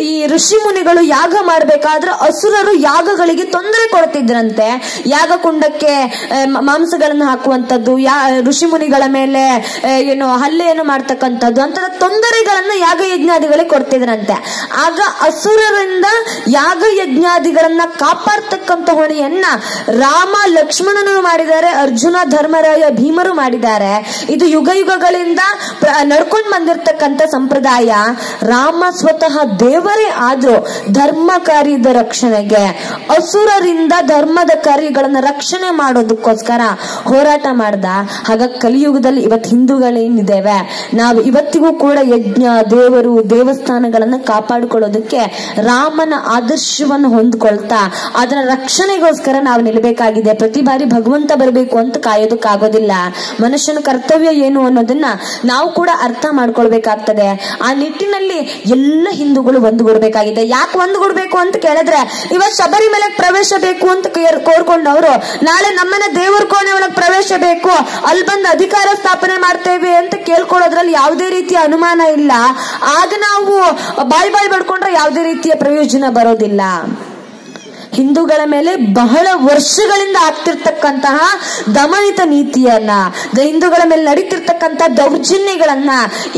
ಈ ಋಷಿ ಮುನಿಗಳು ಯಾಗ ಮಾಡ್ಬೇಕಾದ್ರೆ ಅಸುರರು ಯಾಗಗಳಿಗೆ ತೊಂದರೆ ಕೊಡ್ತಿದ್ರಂತೆ. ಯಾಗ ಕುಂಡಕ್ಕೆ ಮಾಂಸಗಳನ್ನು ಹಾಕುವಂತದ್ದು, ಋಷಿ ಮುನಿಗಳ ಮೇಲೆ ಹಲ್ಲೆಯನ್ನು ಮಾಡ್ತಕ್ಕಂಥದ್ದು ಅಂತ ತೊಂದರೆಗಳನ್ನ ಯಾಗ ಯಜ್ಞಾದಿಗಳಿಗೆ ಕೊಡ್ತಿದ್ರಂತೆ. ಆಗ ಅಸುರರಿಂದ ಯಾಗ ಯಜ್ಞಾದಿಗಳನ್ನ ಕಾಪಾಡ್ತಕ್ಕಂಥ ಹೊಣೆಯನ್ನ ರಾಮ ಲಕ್ಷ್ಮಣನು ಮಾಡಿದ್ದಾರೆ, ಅರ್ಜುನ ಧರ್ಮರಾಯ ಭೀಮರು ಮಾಡಿದ್ದಾರೆ. ಇದು ಯುಗ ಯುಗಗಳಿಂದ ನಡ್ಕೊಂಡು ಬಂದಿರತಕ್ಕಂಥ ಸಂಪ್ರದಾಯ. ರಾಮ ಸ್ವತಃ ದೇವರೇ ಆದ್ರೂ ಧರ್ಮ ಕಾರ್ಯದ ರಕ್ಷಣೆಗೆ, ಅಸುರರಿಂದ ಧರ್ಮದ ಕಾರ್ಯಗಳನ್ನ ರಕ್ಷಣೆ ಮಾಡೋದಕ್ಕೋಸ್ಕರ ಹೋರಾಟ ಮಾಡ್ದ. ಹಾಗಾಗಿ ಕಲಿಯುಗದಲ್ಲಿ ಇವತ್ತು ಹಿಂದೂಗಳೇನಿದ್ದೇವೆ, ನಾವು ಇವತ್ತಿಗೂ ಕೂಡ ಯಜ್ಞ, ದೇವರು, ದೇವಸ್ಥಾನಗಳನ್ನ ಕಾಪಾಡಿಕೊಳ್ಳೋದಕ್ಕೆ ರಾಮನ ಆದರ್ಶವನ್ನು ಹೊಂದ್ಕೊಳ್ತಾ ಅದರ ರಕ್ಷಣೆಗೋಸ್ಕರ ನಾವು ನಿಲ್ಲಬೇಕಾಗಿದೆ. ಪ್ರತಿ ಬಾರಿ ಭಗವಂತ ಬರಬೇಕು ಅಂತ ಕಾಯೋದಕ್ಕಾಗೋದಿಲ್ಲ. ಮನುಷ್ಯನ ಕರ್ತವ್ಯ ಏನು ಅನ್ನೋದನ್ನ ನಾವು ಕೂಡ ಅರ್ಥ ಮಾಡ್ಕೊಳ್ಬೇಕಾಗ್ತದೆ. ಆ ನಿಟ್ಟಿನಲ್ಲಿ ಎಲ್ಲ ಹಿಂದೂಗಳು ಒಂದುಗೂಡಬೇಕಾಗಿದೆ. ಯಾಕೆ ಒಂದುಗೂಡ್ಬೇಕು ಅಂತ ಕೇಳಿದ್ರೆ, ಇವತ್ತು ಶಬರಿಮಲೆಗೆ ಪ್ರವೇಶ ಬೇಕು ಅಂತ ಕೋರ್ಕೊಂಡವರು ನಾಳೆ ನಮ್ಮನ್ನ ದೇವರ ಕೋಣೆ ಒಳಗೆ ಪ್ರವೇಶ ಬೇಕು, ಅಲ್ಲಿ ಬಂದು ಅಧಿಕಾರ ಸ್ಥಾಪನೆ ಮಾಡ್ತೇವೆ ಅಂತ ಕೇಳ್ಕೊಳ್ಳೋದ್ರಲ್ಲಿ ಯಾವುದೇ ರೀತಿಯ ಅನುಮಾನ ಇಲ್ಲ. ಆಗ ನಾವು ಬಾಯಿ ಬಡ್ಕೊಂಡ್ರೆ ಯಾವುದೇ ರೀತಿಯ ಪ್ರಯೋಜನ ಬರೋದಿಲ್ಲ. ಹಿಂದೂಗಳ ಮೇಲೆ ಬಹಳ ವರ್ಷಗಳಿಂದ ಆಗ್ತಿರ್ತಕ್ಕಂತಹ ದಮನಿತ ನೀತಿಯನ್ನ, ಹಿಂದೂಗಳ ಮೇಲೆ ನಡೀತಿರ್ತಕ್ಕಂಥ ದೌರ್ಜನ್ಯಗಳನ್ನ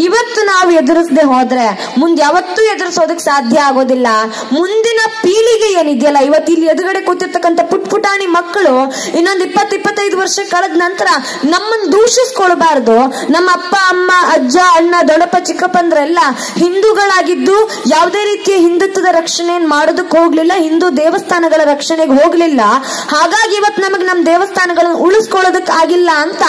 ಇವತ್ತು ನಾವು ಎದುರಿಸದೆ ಹೋದ್ರೆ ಮುಂದೆ ಯಾವತ್ತೂ ಎದುರಿಸೋದಕ್ಕೆ ಸಾಧ್ಯ ಆಗೋದಿಲ್ಲ. ಮುಂದಿನ ಪೀಳಿಗೆ ಏನಿದೆಯಲ್ಲ, ಇವತ್ತು ಇಲ್ಲಿ ಎದುರುಗಡೆ ಕೂತಿರ್ತಕ್ಕಂಥ ಪುಟಾಣಿ ಮಕ್ಕಳು ಇನ್ನೊಂದು 20-25 ವರ್ಷ ಕಳೆದ ನಂತರ ನಮ್ಮನ್ನು ದೂಷಿಸ್ಕೊಳ್ಬಾರ್ದು. ನಮ್ಮ ಅಪ್ಪ ಅಮ್ಮ, ಅಜ್ಜ, ಅಣ್ಣ, ದೊಡ್ಡಪ್ಪ, ಚಿಕ್ಕಪ್ಪಂದ್ರೆಲ್ಲ ಹಿಂದೂಗಳಾಗಿದ್ದು ಯಾವುದೇ ರೀತಿಯ ಹಿಂದುತ್ವದ ರಕ್ಷಣೆ ಮಾಡೋದಕ್ಕೆ ಹೋಗ್ಲಿಲ್ಲ, ಹಿಂದೂ ದೇವಸ್ಥಾನ ರಕ್ಷಣೆಗೆ ಹೋಗ್ಲಿಲ್ಲ. ಹಾಗಾಗಿ ಇವತ್ತು ನಮಗೆ ನಮ್ಮ ದೇವಸ್ಥಾನಗಳನ್ನು ಉಳಿಸ್ಕೊಳ್ಳೋದಕ್ಕೆ ಆಗಿಲ್ಲ ಅಂತ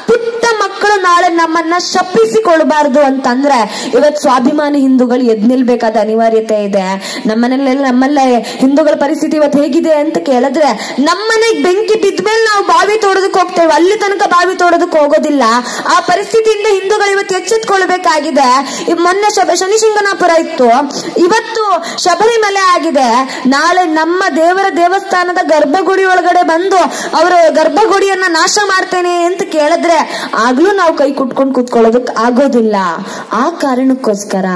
ಪುಟ್ಟ ಮಕ್ಕಳು ನಾಳೆ ನಮ್ಮನ್ನ ಶಪಿಸಿಕೊಳ್ಳಬಾರದು ಅಂತಂದ್ರೆ ಇವತ್ತು ಸ್ವಾಭಿಮಾನಿ ಹಿಂದೂಗಳು ಎದ್ ನಿಲ್ಬೇಕಾದ ಅನಿವಾರ್ಯತೆ ಇದೆ. ನಮ್ಮಲ್ಲೇ ಹಿಂದೂಗಳ ಪರಿಸ್ಥಿತಿ ಇವತ್ತು ಹೇಗಿದೆ ಅಂತ ಕೇಳಿದ್ರೆ, ನಮ್ಮನೆಗೆ ಬೆಂಕಿ ಬಿದ್ಮೇಲೆ ನಾವು ಬಾವಿ ತೋಡೋದಕ್ಕೆ ಹೋಗ್ತೇವೆ, ಅಲ್ಲಿ ತನಕ ಬಾವಿ ತೋಡೋದಕ್ಕೆ ಹೋಗೋದಿಲ್ಲ. ಆ ಪರಿಸ್ಥಿತಿಯಿಂದ ಹಿಂದೂಗಳು ಇವತ್ತು ಎಚ್ಚೆತ್ಕೊಳ್ಬೇಕಾಗಿದೆ. ಮೊನ್ನೆ ಶನಿಶಿಂಗನಾಪುರ ಇತ್ತು, ಇವತ್ತು ಶಬರಿಮಲೆ ಆಗಿದೆ. ನಾಳೆ ನಮ್ಮ ದೇವರ ದೇವಸ್ಥಾನದ ಗರ್ಭಗುಡಿ ಒಳಗಡೆ ಬಂದು ಅವರ ಗರ್ಭಗುಡಿಯನ್ನ ನಾಶ ಮಾಡ್ತೇನೆ ಅಂತ ಕೇಳಿದ್ರೆ ಆಗ್ಲೂ ನಾವು ಕೈ ಕುಟ್ಕೊಂಡು ಕೂತ್ಕೊಳ್ಳೋದಕ್ಕೆ ಆಗೋದಿಲ್ಲ. ಆ ಕಾರಣಕ್ಕೋಸ್ಕರ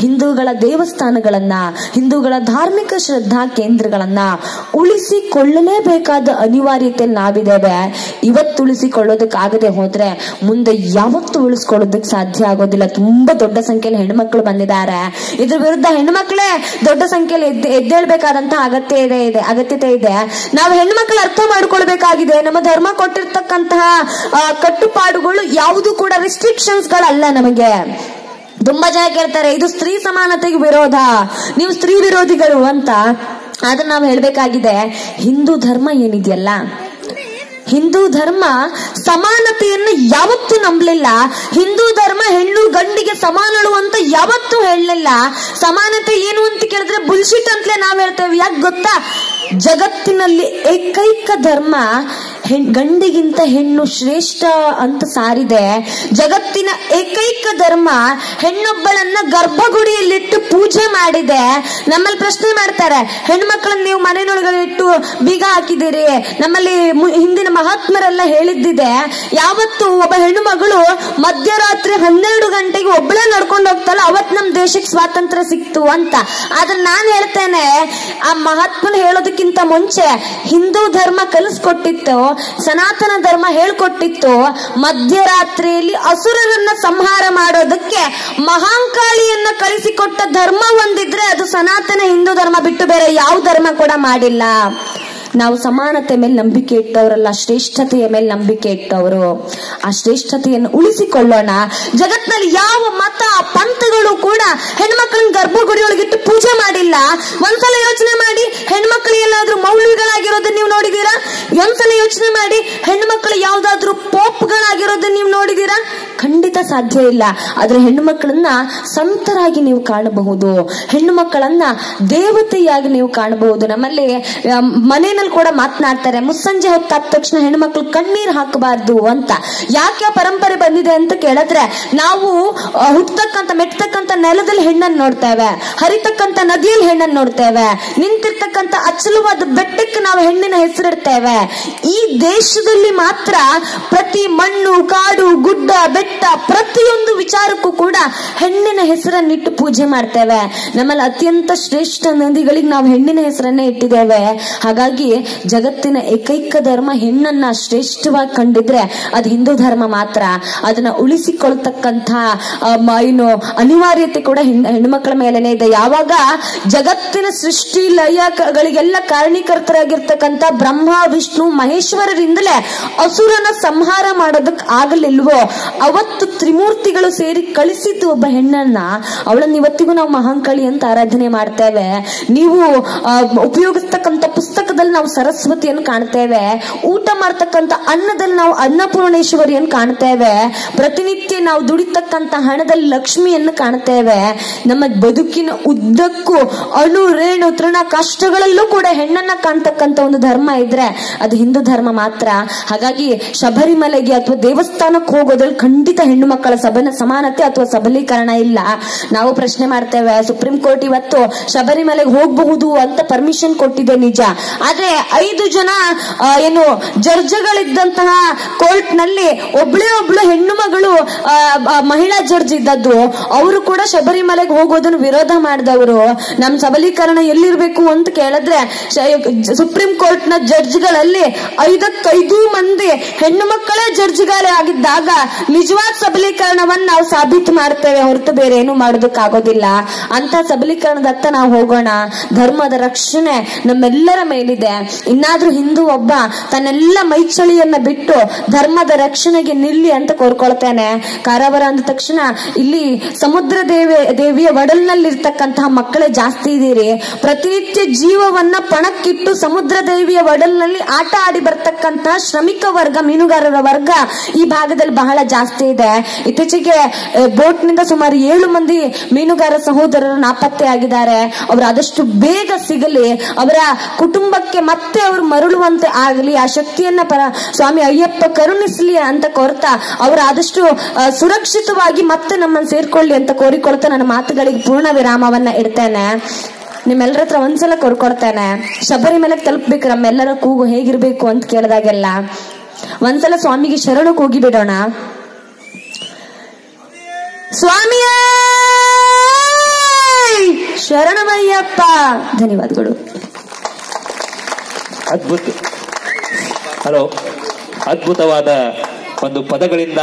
ಹಿಂದೂಗಳ ದೇವಸ್ಥಾನಗಳನ್ನ, ಹಿಂದೂಗಳ ಧಾರ್ಮಿಕ ಶ್ರದ್ಧಾ ಕೇಂದ್ರಗಳನ್ನ ಉಳಿಸಿಕೊಳ್ಳಲೇಬೇಕಾದ ಅನಿವಾರ್ಯತೆ ನಾವಿದ್ದೇವೆ. ಇವತ್ತು ಉಳಿಸಿಕೊಳ್ಳೋದಕ್ಕಾಗದೆ ಹೋದ್ರೆ ಮುಂದೆ ಯಾವತ್ತೂ ಉಳಿಸ್ಕೊಳ್ಳೋದಕ್ಕೆ ಸಾಧ್ಯ ಆಗೋದಿಲ್ಲ. ತುಂಬಾ ದೊಡ್ಡ ಸಂಖ್ಯೆಯಲ್ಲಿ ಹೆಣ್ಮಕ್ಳು ಬಂದಿದ್ದಾರೆ. ಇದ್ರ ವಿರುದ್ಧ ಹೆಣ್ಮಕ್ಳೇ ದೊಡ್ಡ ಸಂಖ್ಯೆಯಲ್ಲಿ ಎದ್ದೇಳ್ಬೇಕಾದಂತಹ ಅಗತ್ಯತೆ ಇದೆ. ನಾವು ಹೆಣ್ಮಕ್ಳು ಅರ್ಥ ಮಾಡ್ಕೊಳ್ಬೇಕಾಗಿದೆ, ನಮ್ಮ ಧರ್ಮ ಕೊಟ್ಟಿರ್ತಕ್ಕಂತಹ ಕಟ್ಟುಪಾಡುಗಳು ಯಾವುದು ಕೂಡ ರಿಸ್ಟ್ರಿಕ್ಷನ್ಸ್ ಗಳಲ್ಲ. ನಮಗೆ ತುಂಬಾ ಜನ ಕೇಳ್ತಾರೆ, ಇದು ಸ್ತ್ರೀ ಸಮಾನತೆಗೆ ವಿರೋಧ, ನೀವು ಸ್ತ್ರೀ ವಿರೋಧಿಗಳು ಅಂತ. ಆದ್ರೆ ನಾವು ಹೇಳ್ಬೇಕಾಗಿದೆ, ಹಿಂದೂ ಧರ್ಮ ಏನಿದೆಯಲ್ಲ, ಹಿಂದೂ ಧರ್ಮ ಸಮಾನತೆಯನ್ನು ಯಾವತ್ತೂ ನಂಬಲಿಲ್ಲ. ಹಿಂದೂ ಧರ್ಮ ಹೆಣ್ಣು ಗಂಡಿಗೆ ಸಮಾನಳು ಅಂತ ಯಾವತ್ತೂ ಹೇಳಲಿಲ್ಲ. ಸಮಾನತೆ ಏನು ಅಂತ ಕೇಳಿದ್ರೆ ಬುಲ್ಶಿಟ್ ಅಂತಲೇ ನಾವ್ ಹೇಳ್ತೇವೆ. ಯಾಕೆ ಗೊತ್ತಾ, ಜಗತ್ತಿನಲ್ಲಿ ಏಕೈಕ ಧರ್ಮ ಗಂಡಿಗಿಂತ ಹೆಣ್ಣು ಶ್ರೇಷ್ಠ ಅಂತ ಸಾರಿದೆ. ಜಗತ್ತಿನ ಏಕೈಕ ಧರ್ಮ ಹೆಣ್ಣೊಬ್ಬಳನ್ನ ಗರ್ಭಗುಡಿಯಲ್ಲಿಟ್ಟು ಪೂಜೆ ಮಾಡಿದೆ. ನಮ್ಮಲ್ಲಿ ಪ್ರಶ್ನೆ ಮಾಡ್ತಾರೆ, ಹೆಣ್ಮಕ್ಳನ್ನ ನೀವು ಮನೆಯೊಳಗಡೆ ಇಟ್ಟು ಬೀಗ ಹಾಕಿದಿರಿ. ನಮ್ಮಲ್ಲಿ ಹಿಂದಿನ ಮಹಾತ್ಮರೆಲ್ಲ ಹೇಳಿದ್ದಿದೆ, ಯಾವತ್ತು ಒಬ್ಬ ಹೆಣ್ಣು ಮಗಳು ಮಧ್ಯರಾತ್ರಿ 12 ಗಂಟೆಗೆ ಒಬ್ಬಳೇ ನಡ್ಕೊಂಡು ಹೋಗ್ತಾಳ ಅವತ್ ನಮ್ ದೇಶಕ್ಕೆ ಸ್ವಾತಂತ್ರ್ಯ ಸಿಕ್ತು ಅಂತ. ಆದ್ರೆ ನಾನು ಹೇಳ್ತೇನೆ, ಆ ಮಹಾತ್ಮನ ಹೇಳೋದಕ್ಕಿಂತ ಮುಂಚೆ ಹಿಂದೂ ಧರ್ಮ ಕಲಿಸ್ಕೊಟ್ಟಿತ್ತು, ಸನಾತನ ಧರ್ಮ ಹೇಳ್ಕೊಟ್ಟಿತ್ತು, ಮಧ್ಯರಾತ್ರಿಯಲ್ಲಿ ಅಸುರರನ್ನ ಸಂಹಾರ ಮಾಡೋದಕ್ಕೆ ಮಹಾಂಕಾಳಿಯನ್ನ ಕಳಿಸಿಕೊಟ್ಟ ಧರ್ಮ ಒಂದಿದ್ರೆ ಅದು ಸನಾತನ ಹಿಂದೂ ಧರ್ಮ ಬಿಟ್ಟು ಬೇರೆ ಯಾವ ಧರ್ಮ ಕೂಡ ಮಾಡಿಲ್ಲ. ನಾವು ಸಮಾನತೆ ಮೇಲೆ ನಂಬಿಕೆ ಇಟ್ಟವರಲ್ಲ, ಶ್ರೇಷ್ಠತೆಯ ಮೇಲೆ ನಂಬಿಕೆ ಇಟ್ಟವರು. ಆ ಶ್ರೇಷ್ಠತೆಯನ್ನು ಉಳಿಸಿಕೊಳ್ಳೋಣ. ಜಗತ್ನಲ್ಲಿ ಯಾವ ಮತ ಪಂಥಗಳು ಕೂಡ ಹೆಣ್ಮಕ್ಳನ್ನ ಗರ್ಭಗುಡಿಯೊಳಗಿಟ್ಟು ಪೂಜೆ ಮಾಡಿಲ್ಲ. ಒಂದ್ಸಲ ಯೋಚನೆ ಮಾಡಿ, ಹೆಣ್ಮಕ್ಳು ಎಲ್ಲಾದ್ರೂ ಮೌಲ್ವಿಗಳಾಗಿರೋದನ್ನ ನೀವು ನೋಡಿದೀರಾ? ಒಂದ್ಸಲ ಯೋಚನೆ ಮಾಡಿ, ಹೆಣ್ಮಕ್ಳು ಯಾವ್ದಾದ್ರು ಪೋಪ್ಗಳಾಗಿರೋದನ್ನ ನೀವು ನೋಡಿದೀರಾ? ಖಂಡಿತ ಸಾಧ್ಯ ಇಲ್ಲ. ಆದ್ರೆ ಹೆಣ್ಣು ಮಕ್ಕಳನ್ನ ಸಂತರಾಗಿ ನೀವು ಕಾಣಬಹುದು, ಹೆಣ್ಣು ಮಕ್ಕಳನ್ನ ದೇವತೆಯಾಗಿ ನೀವು ಕಾಣಬಹುದು. ನಮ್ಮಲ್ಲಿ ಮನೆಯಲ್ಲಿ ಕೂಡ ಮಾತನಾಡ್ತಾರೆ, ಮುಸ್ಸಂಜೆ ಹೊತ್ತಾದ ತಕ್ಷಣ ಹೆಣ್ಮಕ್ಳು ಕಣ್ಣೀರ್ ಹಾಕಬಾರ್ದು ಅಂತ. ಯಾಕೆ ಪರಂಪರೆ ಬಂದಿದೆ ಅಂತ ಕೇಳಿದ್ರೆ, ನಾವು ಹುಟ್ಟತಕ್ಕಂತ ಮೆಟ್ಟತಕ್ಕಂತ ನೆಲದಲ್ಲಿ ಹೆಣ್ಣನ್ನು ನೋಡ್ತೇವೆ, ಹರಿತಕ್ಕಂತ ನದಿಯಲ್ಲಿ ಹೆಣ್ಣನ್ನು ನೋಡ್ತೇವೆ, ನಿಂತಿರ್ತಕ್ಕಂತ ಅಚಲವಾದ ಬೆಟ್ಟಕ್ಕೆ ನಾವು ಹೆಣ್ಣಿನ ಹೆಸರಿಡ್ತೇವೆ. ಈ ದೇಶದಲ್ಲಿ ಮಾತ್ರ ಪ್ರತಿ ಮಣ್ಣು, ಕಾಡು, ಗುಡ್ಡ, ಬೆಟ್ಟ, ಪ್ರತಿಯೊಂದು ವಿಚಾರಕ್ಕೂ ಕೂಡ ಹೆಣ್ಣಿನ ಹೆಸರನ್ನಿಟ್ಟು ಪೂಜೆ ಮಾಡ್ತೇವೆ. ನಮ್ಮಲ್ಲಿ ಅತ್ಯಂತ ಶ್ರೇಷ್ಠ ನದಿಗಳಿಗೆ ನಾವು ಹೆಣ್ಣಿನ ಹೆಸರನ್ನೇ ಇಟ್ಟಿದ್ದೇವೆ. ಹಾಗಾಗಿ ಜಗತ್ತಿನ ಏಕೈಕ ಧರ್ಮ ಹೆಣ್ಣನ್ನ ಶ್ರೇಷ್ಠವಾಗಿ ಕಂಡಿದ್ರೆ ಅದು ಹಿಂದೂ ಧರ್ಮ ಮಾತ್ರ. ಅದನ್ನ ಉಳಿಸಿಕೊಳ್ತಕ್ಕಂಥ ಏನು ಅನಿವಾರ್ಯತೆ ಕೂಡ ಹೆಣ್ಮಕ್ಳ ಮೇಲೆನೆ ಇದೆ. ಯಾವಾಗ ಜಗತ್ತಿನ ಸೃಷ್ಟಿ ಲಯಗಳಿಗೆಲ್ಲ ಕಾರಣೀಕರ್ತರಾಗಿರ್ತಕ್ಕಂಥ ಬ್ರಹ್ಮ, ವಿಷ್ಣು, ಮಹೇಶ್ವರರಿಂದಲೇ ಅಸುರನ ಸಂಹಾರ ಮಾಡೋದಕ್ಕೆ ಆಗಲಿಲ್ವೋ ಅವತ್ತು ತ್ರಿಮೂರ್ತಿಗಳು ಸೇರಿ ಕಳಿಸಿದ್ದು ಒಬ್ಬ ಹೆಣ್ಣನ್ನ. ಅವಳನ್ನ ಇವತ್ತಿಗೂ ನಾವು ಮಹಾಂಕಾಳಿ ಅಂತ ಆರಾಧನೆ ಮಾಡ್ತೇವೆ. ನೀವು ಉಪಯೋಗಿಸ್ತಕ್ಕಂಥ ಪುಸ್ತಕದಲ್ಲಿ ನಾವು ಸರಸ್ವತಿಯನ್ನು ಕಾಣ್ತೇವೆ, ಊಟ ಮಾಡ್ತಕ್ಕಂಥ ಅನ್ನದಲ್ಲಿ ನಾವು ಅನ್ನಪೂರ್ಣೇಶ್ವರಿಯನ್ನು ಕಾಣ್ತೇವೆ, ಪ್ರತಿನಿತ್ಯ ನಾವು ದುಡಿತಕ್ಕಂಥ ಹಣದಲ್ಲಿ ಲಕ್ಷ್ಮಿಯನ್ನು ಕಾಣ್ತೇವೆ. ನಮ್ಮ ಬದುಕಿನ ಉದ್ದಕ್ಕೂ ಅಣು ರೇಣು ತೃಣ ಕಷ್ಟಗಳಲ್ಲೂ ಕೂಡ ಹೆಣ್ಣನ್ನ ಕಾಣ್ತಕ್ಕಂಥ ಒಂದು ಧರ್ಮ ಇದ್ರೆ ಅದು ಹಿಂದೂ ಧರ್ಮ ಮಾತ್ರ. ಹಾಗಾಗಿ ಶಬರಿಮಲೆಗೆ ಅಥವಾ ದೇವಸ್ಥಾನಕ್ಕೆ ಹೋಗೋದ್ರಲ್ಲಿ ಖಂಡಿತ ಹೆಣ್ಣು ಮಕ್ಕಳ ಸಮಾನತೆ ಅಥವಾ ಸಬಲೀಕರಣ ಇಲ್ಲ. ನಾವು ಪ್ರಶ್ನೆ ಮಾಡ್ತೇವೆ, ಸುಪ್ರೀಂ ಕೋರ್ಟ್ ಇವತ್ತು ಶಬರಿಮಲೆಗೆ ಹೋಗಬಹುದು ಅಂತ ಪರ್ಮಿಷನ್ ಕೊಟ್ಟಿದೆ ನಿಜ, ಆದ್ರೆ 5 ಜನ ಏನು ಜಡ್ಜ್ಗಳಿದ್ದಂತಹ ಕೋರ್ಟ್ ನಲ್ಲಿ ಒಬ್ಳು ಹೆಣ್ಣು ಮಗಳು ಮಹಿಳಾ ಜಡ್ಜ್ ಇದ್ದದ್ದು. ಅವರು ಕೂಡ ಶಬರಿಮಲೆಗೆ ಹೋಗೋದನ್ನು ವಿರೋಧ ಮಾಡಿದವರು. ನಮ್ ಸಬಲೀಕರಣ ಎಲ್ಲಿರ್ಬೇಕು ಅಂತ ಕೇಳಿದ್ರೆ ಸುಪ್ರೀಂ ಕೋರ್ಟ್ ನ ಜಡ್ಜ್ಗಳಲ್ಲಿ 5 ಮಂದಿ ಹೆಣ್ಣು ಮಕ್ಕಳೇ ಜಡ್ಜ್ಗಳೇ ಆಗಿದ್ದಾಗ ನಿಜವಾದ ಸಬಲೀಕರಣವನ್ನ ನಾವು ಸಾಬೀತು ಮಾಡ್ತೇವೆ ಹೊರತು ಬೇರೆ ಏನು ಮಾಡೋದಕ್ಕಾಗೋದಿಲ್ಲ. ಅಂತ ಸಬಲೀಕರಣದತ್ತ ನಾವು ಹೋಗೋಣ. ಧರ್ಮದ ರಕ್ಷಣೆ ನಮ್ಮೆಲ್ಲರ ಮೇಲಿದೆ. ಇನ್ನಾದ್ರೂ ಹಿಂದೂ ಒಬ್ಬ ತನ್ನೆಲ್ಲ ಮೈಚಳಿಯನ್ನ ಬಿಟ್ಟು ಧರ್ಮದ ರಕ್ಷಣೆಗೆ ನಿಲ್ಲಿ ಅಂತ ಕೋರ್ಕೊಳ್ತೇನೆ. ಕಾರವಾರ ಅಂದ ತಕ್ಷಣ ಇಲ್ಲಿ ಸಮುದ್ರ ದೇವಿಯ ಒಡಲ್ನಲ್ಲಿರ್ತಕ್ಕಂತಹ ಮಕ್ಕಳೇ ಜಾಸ್ತಿ ಇದೀರಿ. ಪ್ರತಿನಿತ್ಯ ಜೀವವನ್ನ ಪಣಕ್ಕಿಟ್ಟು ಸಮುದ್ರ ದೇವಿಯ ಒಡಲ್ನಲ್ಲಿ ಆಟ ಆಡಿ ಬರ್ತಕ್ಕಂತಹ ಶ್ರಮಿಕ ವರ್ಗ, ಮೀನುಗಾರರ ವರ್ಗ ಈ ಭಾಗದಲ್ಲಿ ಬಹಳ ಜಾಸ್ತಿ ಇದೆ. ಇತ್ತೀಚೆಗೆ ಬೋಟ್ ನಿಂದ ಸುಮಾರು 7 ಮಂದಿ ಮೀನುಗಾರ ಸಹೋದರರು ನಾಪತ್ತೆ ಆಗಿದ್ದಾರೆ. ಅವರು ಆದಷ್ಟು ಬೇಗ ಸಿಗಲಿ, ಅವರ ಕುಟುಂಬಕ್ಕೆ ಮತ್ತೆ ಅವರು ಮರಳುವಂತೆ ಆಗಲಿ, ಆ ಶಕ್ತಿಯನ್ನ ಸ್ವಾಮಿ ಅಯ್ಯಪ್ಪ ಕರುಣಿಸಲಿ ಅಂತ ಕೋರ್ತಾ ಅವರು ಆದಷ್ಟು ಸುರಕ್ಷಿತವಾಗಿ ಮತ್ತೆ ನಮ್ಮನ್ನು ಸೇರ್ಕೊಳ್ಳಿ ಅಂತ ಕೋರಿಕೊಳ್ತಾ ನನ್ನ ಮಾತುಗಳಿಗೆ ಪೂರ್ಣ ವಿರಾಮವನ್ನ ಇಡ್ತೇನೆ. ನಿಮ್ಮೆಲ್ಲರ ಹತ್ರ ಒಂದ್ಸಲ ಕೋರ್ಕೊಡ್ತೇನೆ, ಶಬರಿಮಲೆಗೆ ತಲುಪಬೇಕು ನಮ್ಮೆಲ್ಲರ ಕೂಗು ಹೇಗಿರ್ಬೇಕು ಅಂತ ಕೇಳಿದಾಗೆಲ್ಲ ಒಂದ್ಸಲ ಸ್ವಾಮಿಗೆ ಶರಣು ಕೂಗಿ ಬಿಡೋಣ. ಸ್ವಾಮಿಯೇ ಶರಣಮಯ್ಯಪ್ಪ. ಧನ್ಯವಾದಗಳು. ಅದ್ಭುತವಾದ ಒಂದು ಪದಗಳಿಂದ